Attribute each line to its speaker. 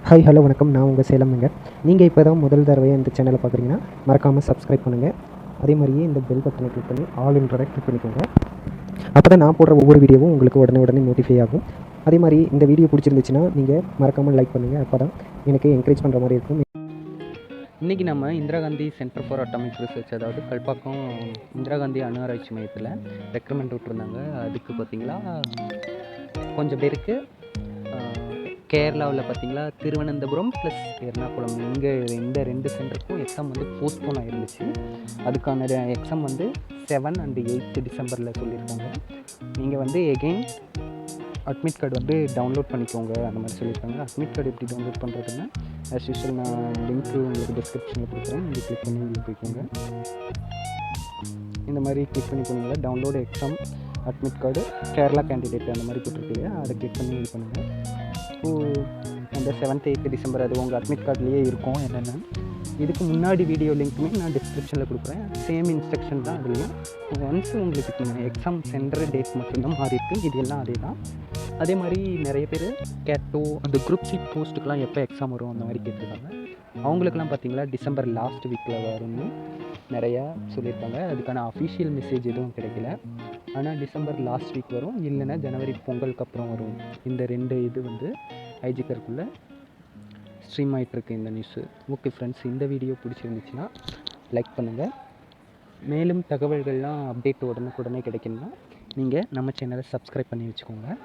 Speaker 1: Hi hello வணக்கம். நான் உங்கள் சேலம்ங்க. நீங்கள் இப்போ தான் முதல் தடவையாக இந்த சேனலை பார்க்குறீங்கன்னா மறக்காமல் சப்ஸ்கிரைப் பண்ணுங்கள். அதே மாதிரியே இந்த பெல் பட்டனை கிளிக் பண்ணி ஆல்ன்றதை கிளிக் பண்ணிக்கோங்க. அப்போ தான் நான் போடுற ஒவ்வொரு வீடியோவும் உங்களுக்கு உடனே நோட்டிஃபை ஆகும். அதே மாதிரி இந்த வீடியோ பிடிச்சிருந்துச்சுன்னா நீங்கள் மறக்காமல் லைக் பண்ணுங்கள். அப்போ தான் எனக்கு என்கரேஜ் பண்ணுற மாதிரி இருக்கும்.
Speaker 2: இன்றைக்கி நம்ம Indira Gandhi centre for atomic research, அதாவது கல்பாக்கம் இந்திரா காந்தி அணு ஆராய்ச்சி மையத்தில் ரெக்கமெண்ட் விட்டுருந்தாங்க. அதுக்கு பார்த்திங்களா கொஞ்சம் பேருக்கு கேரளாவில் பார்த்திங்களா திருவனந்தபுரம் ப்ளஸ் எர்ணாகுளம் இங்கே இந்த 2 சென்டருக்கும் எக்ஸாம் வந்து போஸ்ட்போன் ஆகிருந்துச்சு. அதுக்கான எக்ஸாம் வந்து 7 and 8 டிசம்பரில் சொல்லியிருக்காங்க. நீங்கள் வந்து எகெயின் அட்மிட் கார்டு வந்து டவுன்லோட் பண்ணிக்கோங்க அந்த மாதிரி சொல்லியிருக்காங்க. அட்மிட் கார்டு எப்படி டவுன்லோட் பண்ணுறதுன்னா ஆஸ் யூஷுவல் நான் லிங்க்கு உங்களுக்கு டிஸ்கிரிப்ஷனில் கொடுக்குறேன். நீங்கள் கிளிக் பண்ணி உள்ளே போய்க்கோங்க. இந்த மாதிரி கிளிக் பண்ணி போனீங்கன்னா download exam admit card Kerala candidate அந்த மாதிரி போட்டிருக்கீங்க. அதை கிளிக் பண்ணி இது பண்ணுங்கள். அந்த 7th 8th டிசம்பர் அது உங்கள் அட்மிட் கார்ட்லேயே இருக்கும். என்னென்ன இதுக்கு முன்னாடி வீடியோ லிங்க்குமே நான் டிஸ்கிரிப்ஷனில் கொடுக்குறேன். சேம் இன்ஸ்ட்ரக்ஷன் தான் அதுலேயும். ஒன்ஸ் உங்களுக்கு எக்ஸாம் சென்டர் டேட் மட்டும்தான் மாறி இருக்குது, இது எல்லாம் அதே தான். அதே மாதிரி நிறைய பேர் கேட்டோ அந்த குரூப் சி போஸ்ட்டுக்கெலாம் எப்போ எக்ஸாம் வரும் அந்த மாதிரி கேட்டிருக்காங்க. அவங்களுக்கெல்லாம் பார்த்திங்களா டிசம்பர் லாஸ்ட் வீக்கில் வரும்னு நிறையா சொல்லியிருக்காங்க. அதுக்கான அஃபிஷியல் மெசேஜ் எதுவும் கிடைக்கல. ஆனால் டிசம்பர் லாஸ்ட் வீக் வரும், இல்லைன்னா ஜனவரி பொங்கலுக்கு அப்புறம் வரும். இந்த 2 இது வந்து ஐஜிகருக்குள்ளே ஸ்ட்ரீம் ஆகிட்டுருக்கு இந்த நியூஸு. ஓகே ஃப்ரெண்ட்ஸ், இந்த வீடியோ பிடிச்சிருந்துச்சுன்னா லைக் பண்ணுங்கள். மேலும் தகவல்கள்லாம் அப்டேட் உடனுக்குடனே கிடைக்கணும்னா நீங்கள் நம்ம சேனலை சப்ஸ்கிரைப் பண்ணி வச்சுக்கோங்க.